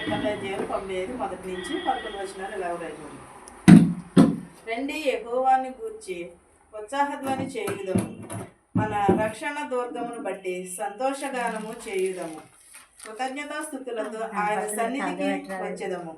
కీర్తనల అధ్యాయం 95:1-11 ఇలా రాయబడింది. రండి యెహోవాను గూర్చి ఉత్సాహధ్వని చేయుదము, మన రక్షణ దుర్గమును బట్టి సంతోషగానము చేయుదము. కృతజ్ఞతాస్తుతులతో ఆయన సన్నిధికి వచ్చేదము,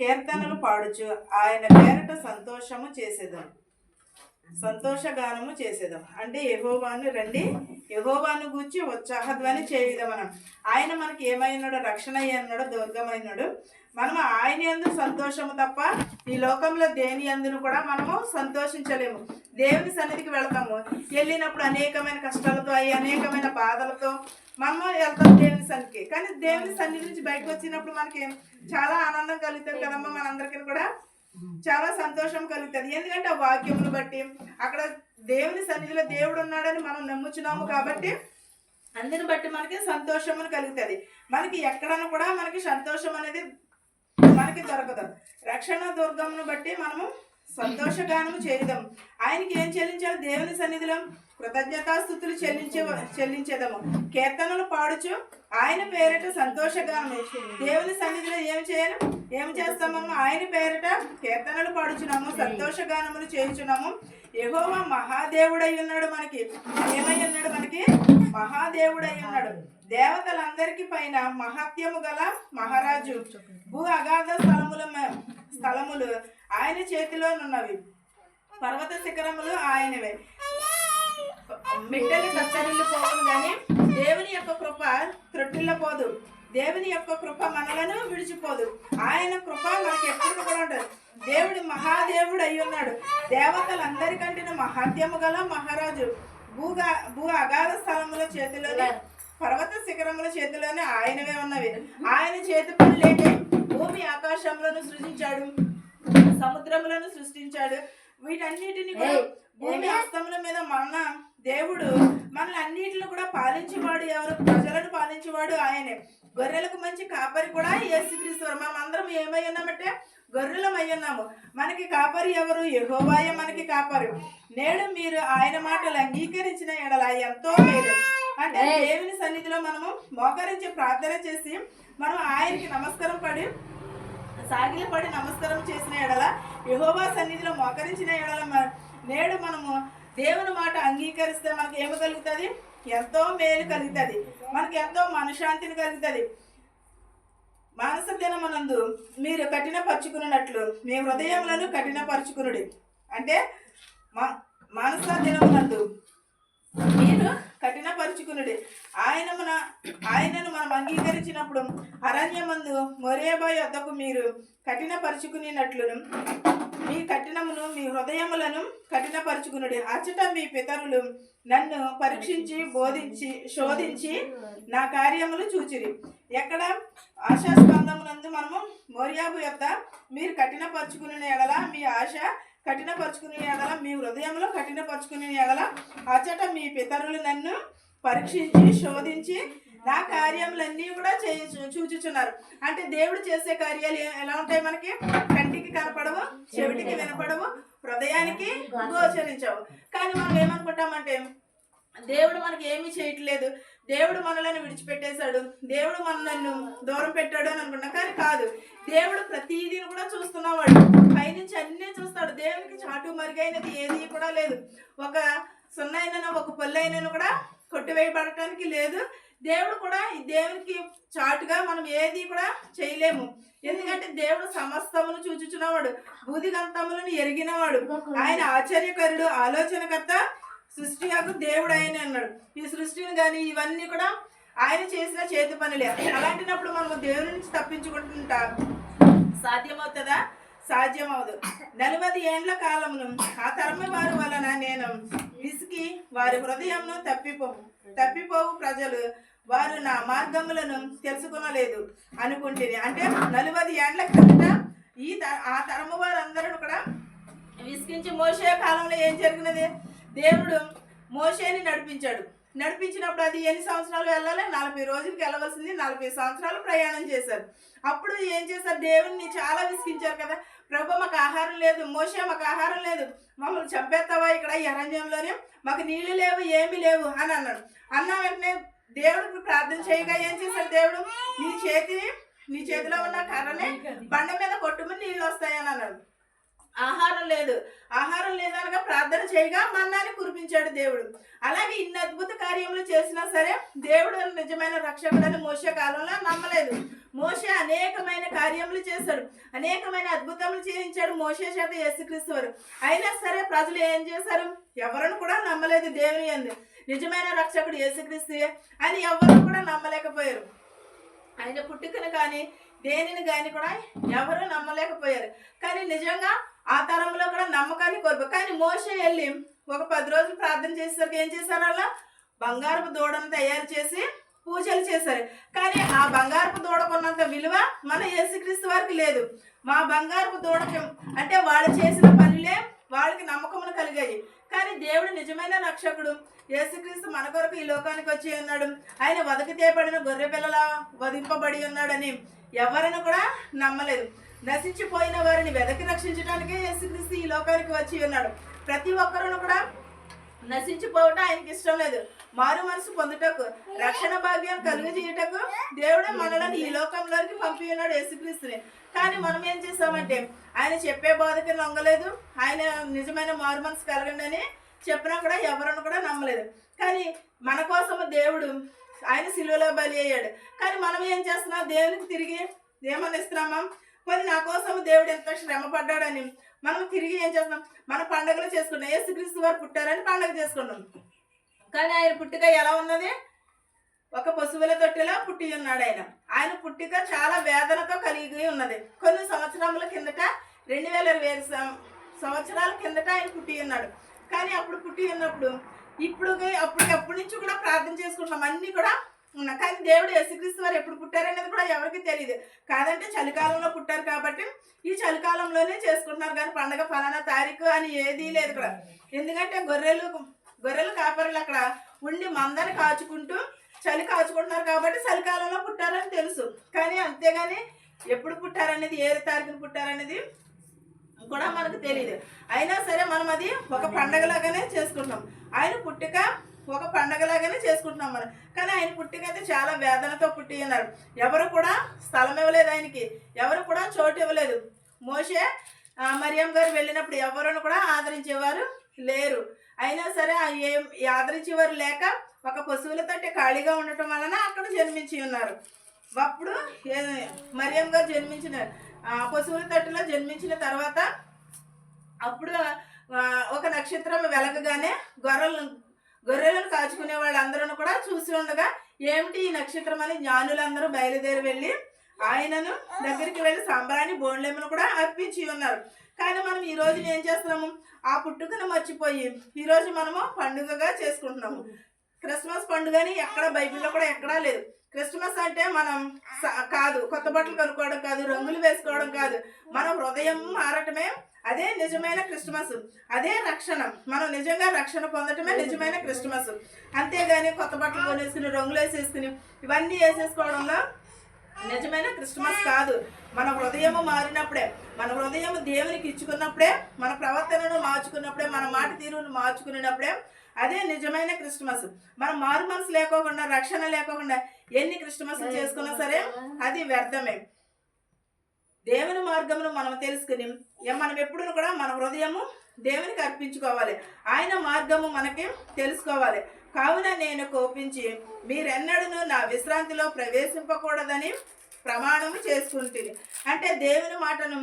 కీర్తనలు పాడుచు ఆయన పేరట సంతోషగానము చేసేదాం. అంటే యెహోవాను గూర్చి ఉత్సాహధ్వని చేయుదమనం. ఆయన మనకి ఏమైనాడు? రక్షణ అన్నాడు, దుర్గమైనాడు. మనము ఆయన యందు సంతోషము తప్ప ఈ లోకంలో దేని యందును కూడా మనము సంతోషించలేము. దేవుని సన్నిధికి వెళ్తాము, వెళ్ళినప్పుడు అనేకమైన కష్టాలతో అనేకమైన బాధలతో మనము వెళ్తాం దేవుని సన్నిధికి. కానీ దేవుని సన్నిధి నుంచి బయటకు వచ్చినప్పుడు మనకి చాలా ఆనందం కలుగుతుంది కదమ్మా. మనందరికీ కూడా చాలా సంతోషం కలుగుతుంది. ఎందుకంటే ఆ వాక్యమును బట్టి అక్కడ దేవుని సన్నిధిలో దేవుడు ఉన్నాడని మనం నమ్ముచున్నాము కాబట్టి అందుని బట్టి మనకి సంతోషమును కలుగుతుంది. మనకి ఎక్కడను కూడా మనకి సంతోషం అనేది మనకి దొరకదు. రక్షణ దుర్గమును బట్టి మనము సంతోషగానము చేయుదాం. ఆయనకి ఏం చెల్లించాలి? దేవుని సన్నిధిలో కృతజ్ఞతాస్తుతులు చెల్లించేదము, కీర్తనలు పాడుచు ఆయన పేరిట సంతోషగానము. దేవుని సన్నిధిలో ఏం చేస్తామమ్మా? ఆయన పేరిట కీర్తనలు పాడుచున్నాము, సంతోషగానములు చేయుచున్నాము. యెహోవా మహాదేవుడై ఉన్నాడు. మనకి ఏమై ఉన్నాడు? మనకి మహాదేవుడై ఉన్నాడు. దేవతలందరికీ పైన మహత్యము గల మహారాజు. భూ అగాధ స్థలములు ఆయన చేతిలోనున్నవి, పర్వత శిఖరములు ఆయనవే. మిట్టలు కచ్చరిల్లు పోవును గాని దేవుని యొక్క కృప త్రొట్టిల్లపోదు. దేవుని యొక్క కృప మనలను విడిచిపోదు. ఆయన కృప మనకి ఎప్పుడు కూడా ఉంటుంది. దేవుడు మహాదేవుడు అయి ఉన్నాడు. దేవతలందరికంటే మహత్యము గల మహారాజు. భూ అగాధ స్థలముల చేతిలోనే, పర్వత శిఖరముల చేతిలోనే ఆయనవే ఉన్నవి. ఆయన చేతి పని లేకే భూమి ఆకాశములను సృజించాడు, సముద్రములను సృష్టించాడు. వీటన్నిటిని కూడా భూమి హస్తముల మీద మన దేవుడు మనల్ని అన్నిటిని కూడా పాలించేవాడు ఎవరు? ప్రజలను పాలించేవాడు ఆయనే. గొర్రెలకు మంచి కాపరి కూడా యేసుక్రీస్తు. మనం అందరం ఏమై ఉన్నామంటే గొర్రెలం అయి ఉన్నాము. మనకి కాపరి ఎవరు? యెహోవాయే మనకి కాపరి. నేడు మీరు ఆయన మాటలు అంగీకరించిన ఎడల ఎంతో మేలు. అంటే దేవుని సన్నిధిలో మనము మోకరించి ప్రార్థన చేసి మనం ఆయనకి నమస్కారం పడి సాగిలపడి నమస్కారం చేసిన ఎడల, యెహోవా సన్నిధిలో మోకరించిన ఎడల నేడు మనము దేవుని మాట అంగీకరిస్తే మనకి ఏమి కలుగుతుంది? ఎంతో మేలు కలుగుతుంది. మనకి ఎంతో మనశ్శాంతిని కలుగుతుంది. మానస దినమునందు మీరు కఠినపరుచుకున్నట్లు మీ హృదయములను కఠినపరుచుకునుడి. అంటే మానస దినమునందు మీరు కఠినపరుచుకునుడి. ఆయనను మనం అంగీకరించినప్పుడు అరణ్యమందు మొరేబా యొద్దకు మీరు కఠినపరుచుకున్నట్లును మీ హృదయములను కఠినపరుచుకునుడి. అచ్చట మీ పితరులు నన్ను పరీక్షించి శోధించి నా కార్యములు చూచిరి. ఎక్కడ? ఆశాస్పందమునందు మనము మోరియాబు యొద్ద మీరు కఠినపరుచుకునే ఎడల, మీ ఆశ కఠినపరుచుకునే ఎడల, మీ హృదయంలో కఠినపరుచుకునే ఎడల అచ్చట మీ పితరులు నన్ను పరీక్షించి శోధించి నా కార్యములన్నీ కూడా చూచుచున్నారు. అంటే దేవుడు చేసే కార్యాలు ఎలా ఉంటాయి? మనకి కంటికి కనపడవు, చెవిటికి వినపడవు, హృదయానికి గోచరించవు. కానీ మనం ఏమనుకుంటామంటే దేవుడు మనకి ఏమీ చేయట్లేదు, దేవుడు మనలను విడిచిపెట్టేశాడు, దేవుడు మనల్ని దూరం పెట్టాడు అని అనుకుంటాం. కానీ కాదు, దేవుడు ప్రతిదీ కూడా చూస్తున్నవాడు. పైనుంచి అన్నీ చూస్తాడు. దేవునికి చాటు మరుగైనది ఏది కూడా లేదు. ఒక సున్నైనా ఒక పొల్లైనా కూడా కొట్టివేయబడటానికి లేదు. దేవుడు కూడా ఈ దేవునికి చాటుగా మనం ఏది కూడా చేయలేము. ఎందుకంటే దేవుడు సమస్తమును చూచుచున్నవాడు, బూదిగంతములను ఎరిగినవాడు. ఆయన ఆశ్చర్యకరుడు, ఆలోచనకర్త, సృష్టి యొక్క దేవుడు ఆయన అన్నాడు. ఈ సృష్టిని కానీ ఇవన్నీ కూడా ఆయన చేసిన చేతి పనులే. అలాంటినప్పుడు మనము దేవుని నుంచి తప్పించుకుంటుంటా సాధ్యమవుతుందా? సాధ్యమవదు. 40 ఏండ్ల కాలమును ఆ తరమ వారి వలన నేను విసికి వారి హృదయంను తప్పిపోవు ప్రజలు వారు నా మార్గములను తెలుసుకొనలేదు అనుకుంటేనే. అంటే 40 ఏండ్ల క్రిందట ఆ తరము వారందరూ కూడా విసికించి మోషే కాలంలో ఏం జరిగినది? దేవుడు మోషేని నడిపించినప్పుడు అది ఎన్ని సంవత్సరాలు వెళ్ళాలి? 40 రోజులకి వెళ్ళవలసింది 40 సంవత్సరాలు ప్రయాణం చేశారు. అప్పుడు ఏం చేశారు? దేవుణ్ణి చాలా విసిగించారు కదా. ప్రభు మాకు ఆహారం లేదు, మోషే మాకు ఆహారం లేదు, మమ్మల్ని చంపేస్తావా ఇక్కడ ఈ అరణ్యంలోనే, మాకు నీళ్లు లేవు, ఏమీ లేవు అని అన్నాడు. అన్న వెంటనే దేవుడికి ప్రార్థన చేయగా ఏం చేశాడు? దేవుడు నీ చేతిని నీ చేతిలో ఉన్న కర్రని బండ మీద కొట్టుమని నీళ్ళు వస్తాయని అన్నాడు. ఆహారం లేదు, ఆహారం లేదనగా ప్రార్థన చేయగా మన్నాని కురిపించాడు దేవుడు. అలాగే ఇన్ని అద్భుత కార్యములు చేసినా సరే దేవుడు నిజమైన రక్షకుడని మోషే కాలంలో నమ్మలేదు. మోషే అనేకమైన కార్యములు చేశాడు, అనేకమైన అద్భుతములు చేయించాడు మోషే చేత యేసుక్రీస్తు వారు. అయినా సరే ప్రజలు ఏం చేశారు? ఎవరిని కూడా నమ్మలేదు. దేవుని యందు నిజమైన రక్షకుడు యేసుక్రీస్తు అని ఎవరు కూడా నమ్మలేకపోయారు. ఆయన పుట్టుకను కానీ దేనిని కానీ కూడా ఎవరు నమ్మలేకపోయారు. కానీ నిజంగా ఆ తరంలో కూడా నమ్మకాన్ని కోల్పోయారు. కానీ మోషే వెళ్ళి ఒక 10 రోజులు ప్రార్థన చేసేసరికి ఏం చేశారు? అలా బంగారపు దూడను తయారు చేసి పూజలు చేశారు. కానీ ఆ బంగారపు దూడకున్నంత విలువ మన యేసుక్రీస్తు వారికి లేదు. మా బంగారపు దూడకి అంటే వాళ్ళు చేసిన పనులే వాళ్ళకి నమ్మకమును కలిగాయి. కానీ దేవుడు నిజమైన రక్షకుడు యేసుక్రీస్తు మన కొరకు ఈ లోకానికి వచ్చి ఉన్నాడు. ఆయన వదకితే పడిన గొర్రె పిల్లలా వధింపబడి ఉన్నాడని ఎవరిని కూడా నమ్మలేదు. నశించిపోయిన వారిని వెదకి రక్షించడానికే యేసుక్రీస్తు ఈ లోకానికి వచ్చి ఉన్నాడు. ప్రతి ఒక్కరును కూడా నశించిపోవటం ఆయనకి ఇష్టం లేదు. మారు మనసు పొందుటకు, రక్షణ భాగ్యం కలుగజేయటకు దేవుడే మనలను ఈ లోకంలోకి పంపి ఉన్నాడు యేసుక్రీస్తుని. కానీ మనం ఏం చేసామంటే ఆయన చెప్పే బోధకి లొంగలేదు. ఆయన నిజమైన మారు మనసు కలగండి అని చెప్పినా కూడా ఎవరిని కూడా నమ్మలేదు. కానీ మన కోసము దేవుడు ఆయన సిలువలో బలి అయ్యాడు. కానీ మనం ఏం చేస్తున్నాం? దేవునికి తిరిగి ఏమని ఇస్తున్నామా? మరి నా కోసం దేవుడు ఎంత శ్రమ పడ్డాడని మనం తిరిగి ఏం చేస్తున్నాం? మన పండుగలు చేసుకున్నాం. యేసుక్రీస్తు వారు పుట్టారని పండుగ చేసుకున్నాం. కానీ ఆయన పుట్టిక ఎలా ఉన్నది? ఒక పశువుల తొట్టిలో పుట్టి ఉన్నాడు. ఆయన పుట్టిక చాలా వేదనతో కలిగి ఉన్నది. కొన్ని సంవత్సరముల కిందట 2020 సంవత్సరాల కిందట ఆయన పుట్టి ఉన్నాడు. కానీ అప్పుడు పుట్టి ఉన్నప్పుడు అప్పటి నుంచి కూడా ప్రార్థన చేసుకుంటున్నాం, అన్నీ కూడా ఉన్నా. కానీ దేవుడు యేసుక్రీస్తు వారు ఎప్పుడు పుట్టారనేది కూడా ఎవరికి తెలియదు. కాదంటే చలికాలంలో పుట్టారు కాబట్టి ఈ చలికాలంలోనే చేసుకుంటున్నారు. కానీ పండగ ఫలానా తారీఖు అని ఏదీ లేదు ఇక్కడ. ఎందుకంటే గొర్రెలు కాపరులు అక్కడ ఉండి మందని కాచుకుంటూ చలి కాచుకుంటున్నారు కాబట్టి చలికాలంలో పుట్టారని తెలుసు. కానీ అంతేగాని ఎప్పుడు పుట్టారనేది, ఏ తారీఖున పుట్టారనేది కూడా మనకు తెలియదు. అయినా సరే మనం అది ఒక పండగలాగానే చేసుకుంటాం. ఆయన పుట్టిక ఒక పండగలాగానే చేసుకుంటున్నాం మనం. కానీ ఆయన పుట్టిక అయితే చాలా వేదనతో పుట్టి ఉన్నారు. ఎవరు కూడా స్థలం ఇవ్వలేదు, ఆయనకి ఎవరు కూడా చోటు ఇవ్వలేదు. మోషే మరియం గారు వెళ్ళినప్పుడు ఎవరిని కూడా ఆదరించేవారు లేరు. అయినా సరే ఆదరించేవారు లేక ఒక పశువుల తోటి ఖాళీగా ఉండటం వలన అక్కడ జన్మించి ఉన్నారు. అప్పుడు మరియం గారు జన్మించిన పశువుల తట్టులో జన్మించిన తర్వాత అప్పుడు ఒక నక్షత్రం వెలగగానే గొర్రెలను కాచుకునే వాళ్ళందరూ కూడా చూసి ఉండగా ఏమిటి ఈ నక్షత్రం అని జ్ఞానులందరూ బయలుదేరి వెళ్ళి ఆయనను దగ్గరికి వెళ్ళి సాంబ్రాణి బోండ్లెమ్మను కూడా అర్పించి ఉన్నారు. కానీ మనం ఈ రోజు ఏం చేస్తున్నాము? ఆ పుట్టుకను మర్చిపోయి ఈరోజు మనము పండుగగా చేసుకుంటున్నాము. క్రిస్మస్ పండుగని ఎక్కడ బైబిల్లో కూడా ఎక్కడా లేదు. క్రిస్మస్ అంటే మనం కాదు, కొత్త బట్టలు కొనుక్కోవడం కాదు, రంగులు వేసుకోవడం కాదు, మన హృదయం మారటమే అదే నిజమైన క్రిస్మస్, అదే రక్షణ. మనం నిజంగా రక్షణ పొందటమే నిజమైన క్రిస్మస్. అంతేగాని కొత్త బట్టలు కొనేసుకుని రంగులు వేసేసుకుని ఇవన్నీ వేసేసుకోవడంలో నిజమైన క్రిస్మస్ కాదు. మన హృదయము మారినప్పుడే, మన హృదయం దేవునికి ఇచ్చుకున్నప్పుడే, మన ప్రవర్తనను మార్చుకున్నప్పుడే, మన మాట తీరును మార్చుకున్నప్పుడే అదే నిజమైన క్రిస్మస్. మనం మారు మనసు లేకోకుండా, రక్షణ లేకోకుండా ఎన్ని క్రిస్మస్ చేసుకున్నా సరే అది వ్యర్థమే. దేవుని మార్గమును మనం తెలుసుకుని మనం ఎప్పుడు కూడా మన హృదయము దేవునికి అర్పించుకోవాలి. ఆయన మార్గము మనకి తెలుసుకోవాలి. కావున నేను కోపించి మీరెన్నడూ నా విశ్రాంతిలో ప్రవేశింపకూడదని ప్రమాణము చేసుకుంటుంది. అంటే దేవుని మాటను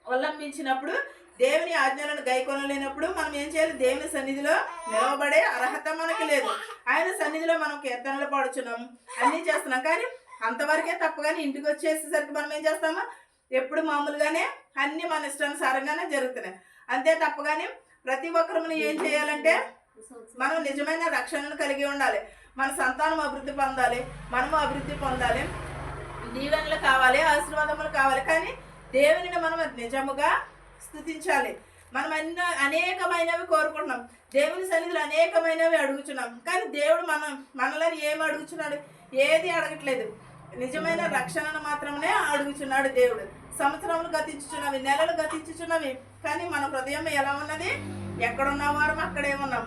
ఉల్లంఘించినప్పుడు, దేవుని ఆజ్ఞలను గైకొనలేనప్పుడు మనం ఏం చేయాలి? దేవుని సన్నిధిలో నిలవబడే అర్హత మనకి లేదు. ఆయన సన్నిధిలో మనం కీర్తనలు పాడుచున్నాం, అన్నీ చేస్తున్నాం. కానీ అంతవరకే తప్ప. కానీ ఇంటికి వచ్చేసేసరికి మనం ఏం చేస్తామో ఎప్పుడు మామూలుగానే అన్నీ మన ఇష్టానుసారంగానే జరుగుతున్నాయి. అంతే తప్ప. కానీ ప్రతి ఒక్కరు మనం ఏం చేయాలంటే మనం నిజమైన రక్షణను కలిగి ఉండాలి. మన సంతానం అభివృద్ధి పొందాలి, మనము అభివృద్ధి పొందాలి, దీవెనలు కావాలి, ఆశీర్వాదములు కావాలి. కానీ దేవునిని మనం నిజముగా స్తుతించాలి. మనం అనేకమైనవి కోరుకుంటున్నాం, దేవుని సన్నిధిలో అనేకమైనవి అడుగుతున్నాం. కానీ దేవుడు మనల్ని ఏమి అడుగుతున్నాడు? ఏది అడగట్లేదు. నిజమైన రక్షణను మాత్రమే అడుగుచున్నాడు దేవుడు. సంవత్సరములు గతించుచున్నవి, నెలలు గతించుచున్నవి, కానీ మన హృదయం ఎలా ఉన్నది? ఎక్కడున్న వారం అక్కడే ఉన్నాం.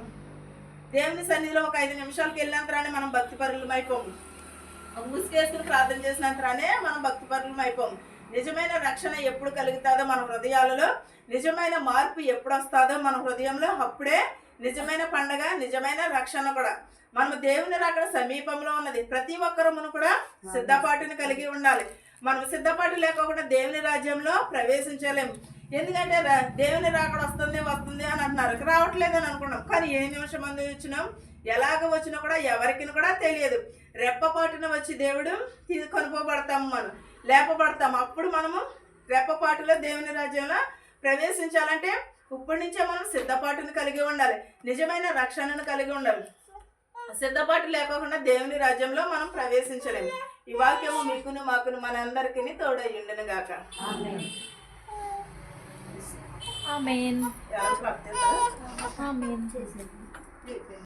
దేవుని సన్నిధిలో ఒక 5 నిమిషాలకు వెళ్ళినంతరానే మనం భక్తి పరులమైపోము. ముసుగేసుకుని ప్రార్థన చేసినంతనే మనం భక్తిపరులం అయిపోం. నిజమైన రక్షణ ఎప్పుడు కలుగుతుందో మన హృదయాలలో, నిజమైన మార్పు ఎప్పుడు వస్తుందో మన హృదయంలో, అప్పుడే నిజమైన పండగ, నిజమైన రక్షణ కూడా. మనం దేవుని రాకడ సమీపంలో ఉన్నది. ప్రతి ఒక్కరమును కూడా సిద్ధపాటుని కలిగి ఉండాలి. మనం సిద్ధపాటు లేకుండా దేవుని రాజ్యంలో ప్రవేశించలేము. ఎందుకంటే దేవుని రాకడ వస్తుంది అని అంటున్నారు, రావట్లేదు అని అనుకున్నాం. కానీ ఏ నిమిషం మంది వచ్చినాం, ఎలాగ వచ్చినా కూడా ఎవరికి కూడా తెలియదు. రెప్పపాటున వచ్చి దేవుడు కొనుక్కోబడతాము, మనం లేపబడతాము. అప్పుడు మనము రెప్పపాటులో దేవుని రాజ్యంలో ప్రవేశించాలంటే ఇప్పటి నుంచే మనం సిద్ధపాటును కలిగి ఉండాలి, నిజమైన రక్షణను కలిగి ఉండాలి. సిద్ధపాటు లేకుండా దేవుని రాజ్యంలో మనం ప్రవేశించలేము. ఈ వాక్యము మీకును మాకును మనందరికీ తోడై ఉండును గాక. ఆమేన్. ఆమేన్.